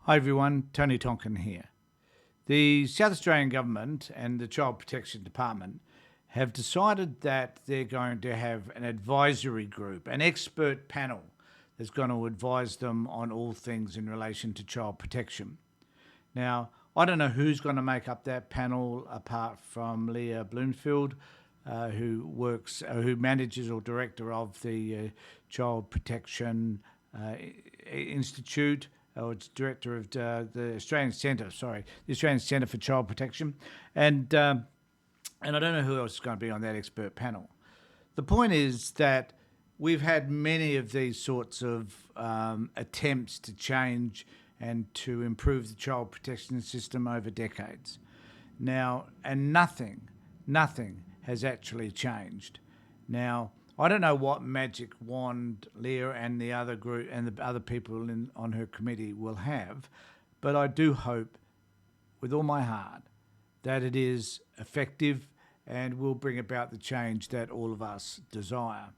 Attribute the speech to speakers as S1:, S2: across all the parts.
S1: Hi everyone, Tony Tonkin here. The South Australian Government and the Child Protection Department have decided that they're going to have an advisory group, an expert panel that's going to advise them on all things in relation to child protection. Now, I don't know who's going to make up that panel apart from Leah Bloomfield, who manages or director of the Child Protection Institute, or it's director of the Australian Centre for Child Protection, and I don't know who else is going to be on that expert panel. The point is that we've had many of these sorts of attempts to change and to improve the child protection system over decades. Now, and nothing has actually changed. Now, I don't know what magic wand Leah and the other group and the other people on her committee will have, but I do hope with all my heart that it is effective and will bring about the change that all of us desire.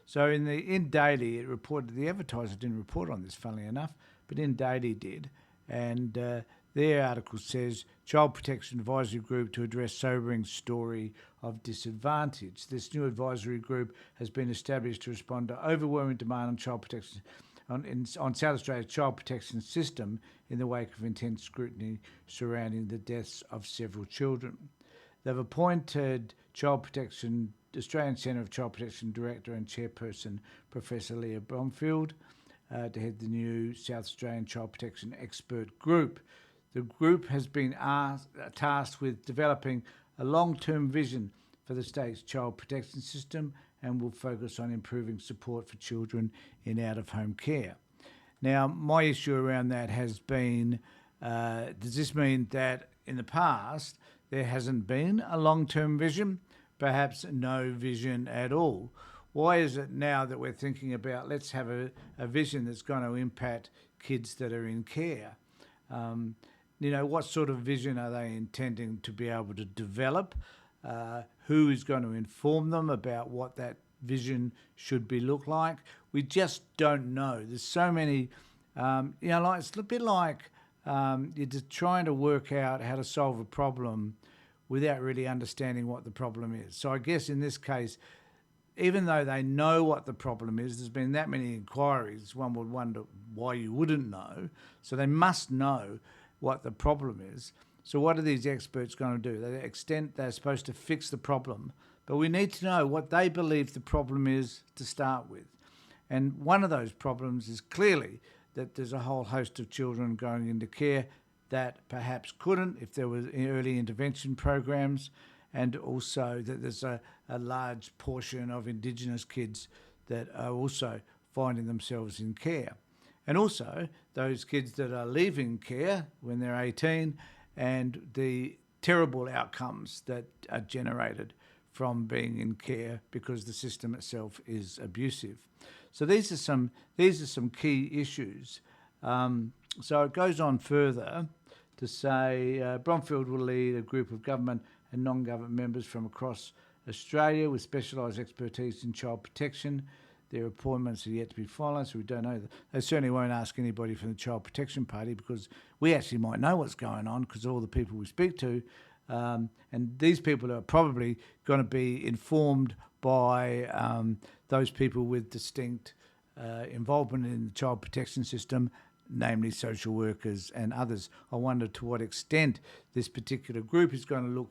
S1: So in Daily, it reported, the Advertiser didn't report on this, funnily enough, but in Daily did, and their article says, Child Protection Advisory Group to address sobering story of disadvantage. This new advisory group has been established to respond to overwhelming demand on child protection on South Australia's child protection system in the wake of intense scrutiny surrounding the deaths of several children. They've appointed Australian Centre of Child Protection Director and Chairperson, Professor Leah Bloomfield, to head the new South Australian Child Protection Expert Group. The group has been tasked with developing a long-term vision for the state's child protection system and will focus on improving support for children in out-of-home care. Now, my issue around that has been, does this mean that in the past there hasn't been a long-term vision, perhaps no vision at all? Why is it now that we're thinking about let's have a vision that's going to impact kids that are in care? What sort of vision are they intending to be able to develop? Who is going to inform them about what that vision should look like? We just don't know. There's so many, it's a bit like you're just trying to work out how to solve a problem without really understanding what the problem is. So I guess in this case, even though they know what the problem is, there's been that many inquiries, one would wonder why you wouldn't know. So they must know what the problem is. So what are these experts going to do? They're supposed to fix the problem, but we need to know what they believe the problem is to start with. And one of those problems is clearly that there's a whole host of children going into care that perhaps couldn't if there were early intervention programs, and also that there's a large portion of Indigenous kids that are also finding themselves in care. And also those kids that are leaving care when they're 18 and the terrible outcomes that are generated from being in care because the system itself is abusive. So these are some key issues. So it goes on further to say Bromfield will lead a group of government and non-government members from across Australia with specialised expertise in child protection. Their appointments are yet to be finalised, so we don't know. They certainly won't ask anybody from the Child Protection Party because we actually might know what's going on because of all the people we speak to. And these people are probably going to be informed by those people with distinct involvement in the child protection system, namely social workers and others. I wonder to what extent this particular group is going to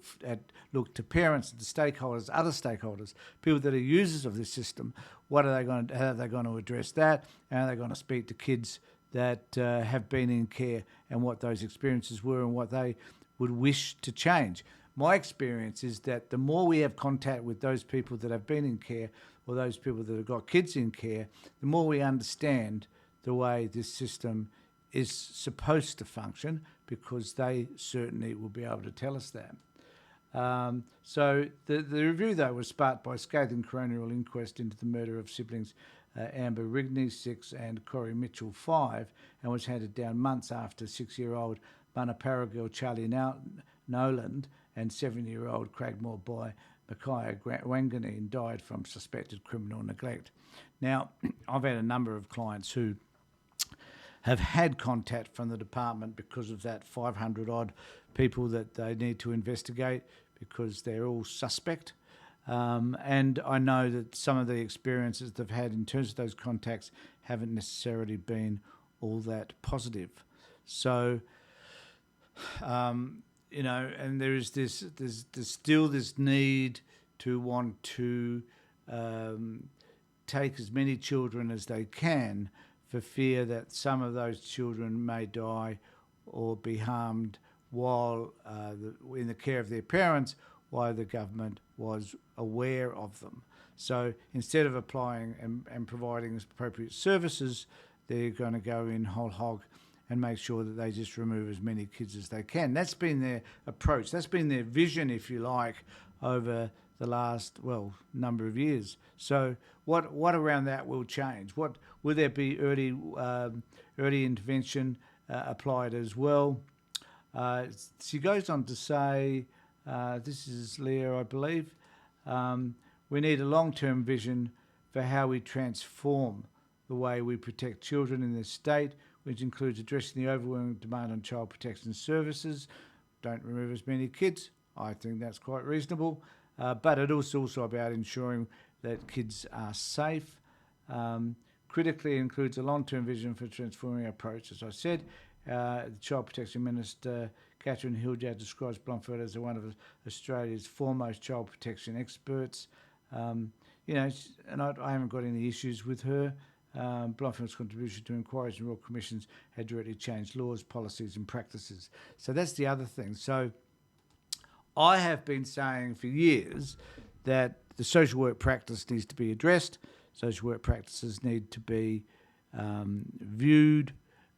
S1: look to parents, the stakeholders, other stakeholders, people that are users of this system. How are they going to address that? How are they going to speak to kids that have been in care and what those experiences were and what they would wish to change? My experience is that the more we have contact with those people that have been in care or those people that have got kids in care, the more we understand the way this system is supposed to function, because they certainly will be able to tell us that. So the review, though, was sparked by a scathing coronial inquest into the murder of siblings Amber Rigney, 6, and Corey Mitchell, 5, and was handed down months after 6-year-old Manapara girl Charlie Noland and 7-year-old Cragmore boy Micaiah Wanganeen died from suspected criminal neglect. Now, I've had a number of clients who have had contact from the department because of that 500 odd people that they need to investigate because they're all suspect. And I know that some of the experiences they've had in terms of those contacts haven't necessarily been all that positive. So, and there's still this need to want to take as many children as they can for fear that some of those children may die or be harmed while in the care of their parents, while the government was aware of them. So instead of applying and providing appropriate services, they're going to go in whole hog and make sure that they just remove as many kids as they can. That's been their approach. That's been their vision, if you like, over the last, number of years. So what around that will change? What will there be early intervention applied as well? She goes on to say, this is Leah, I believe, we need a long-term vision for how we transform the way we protect children in this state, which includes addressing the overwhelming demand on child protection services. Don't remove as many kids. I think that's quite reasonable. But it is also about ensuring that kids are safe. Critically includes a long-term vision for transforming our approach. As I said, the Child Protection Minister, Catherine Hildyard, describes Blomfield as one of Australia's foremost child protection experts. And I haven't got any issues with her. Blomfield's contribution to inquiries and royal commissions had directly changed laws, policies and practices. So that's the other thing. So I have been saying for years that the social work practice needs to be addressed. Social work practices need to be viewed,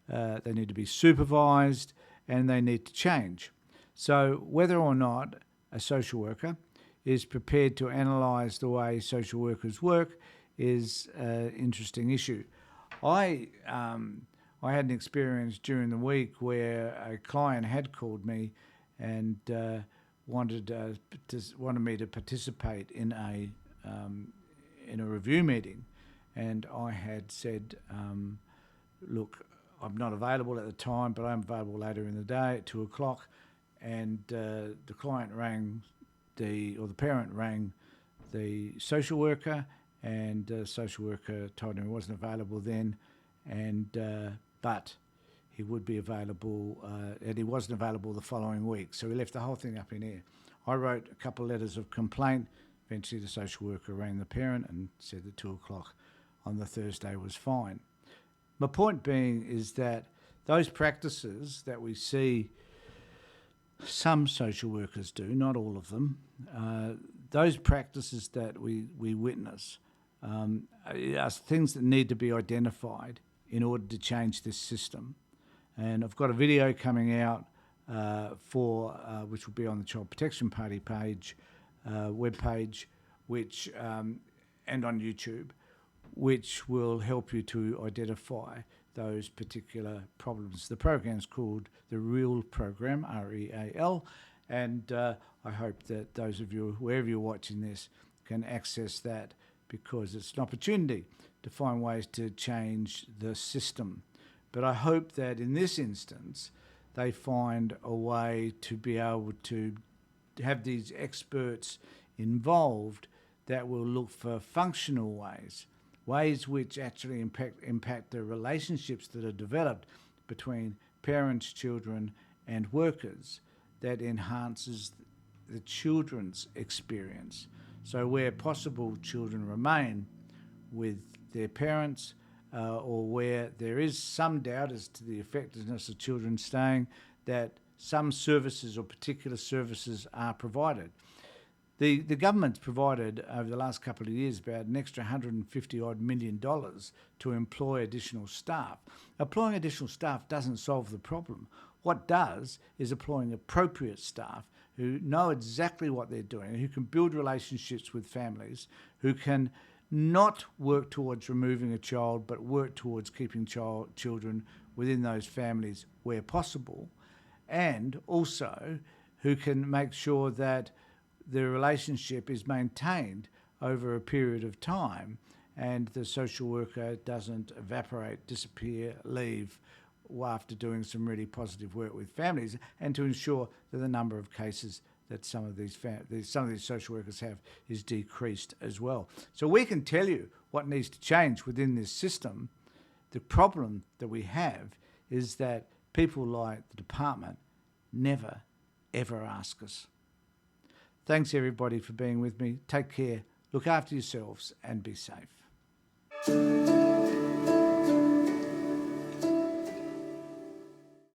S1: they need to be supervised, and they need to change. So whether or not a social worker is prepared to analyse the way social workers work is an interesting issue. I had an experience during the week where a client had called me and wanted me to participate in a review meeting, and I had said, look, I'm not available at the time, but I'm available later in the day at 2:00. And the parent rang the social worker, and the social worker told him he wasn't available then, but he would be available, and he wasn't available the following week. So we left the whole thing up in air. I wrote a couple of letters of complaint. Eventually the social worker rang the parent and said that 2:00 on the Thursday was fine. My point being is that those practices that we see some social workers do, not all of them, those practices that we witness are things that need to be identified in order to change this system. And I've got a video coming out which will be on the Child Protection Party page, webpage, which and on YouTube, which will help you to identify those particular problems. The program's called the REAL program, REAL, and I hope that those of you, wherever you're watching this, can access that, because it's an opportunity to find ways to change the system. But I hope that in this instance, they find a way to be able to have these experts involved that will look for functional ways which actually impact the relationships that are developed between parents, children and workers, that enhances the children's experience. So where possible, children remain with their parents, or where there is some doubt as to the effectiveness of children staying, that some services or particular services are provided. The government's provided over the last couple of years about an extra $150 million to employ additional staff. Employing additional staff doesn't solve the problem. What does is employing appropriate staff who know exactly what they're doing, who can build relationships with families, who can not work towards removing a child, but work towards keeping children within those families where possible, and also who can make sure that the relationship is maintained over a period of time and the social worker doesn't evaporate, disappear, leave after doing some really positive work with families, and to ensure that the number of cases that some of these social workers have is decreased as well. So we can tell you what needs to change within this system. The problem that we have is that people like the department never, ever ask us. Thanks everybody for being with me. Take care, look after yourselves and be safe.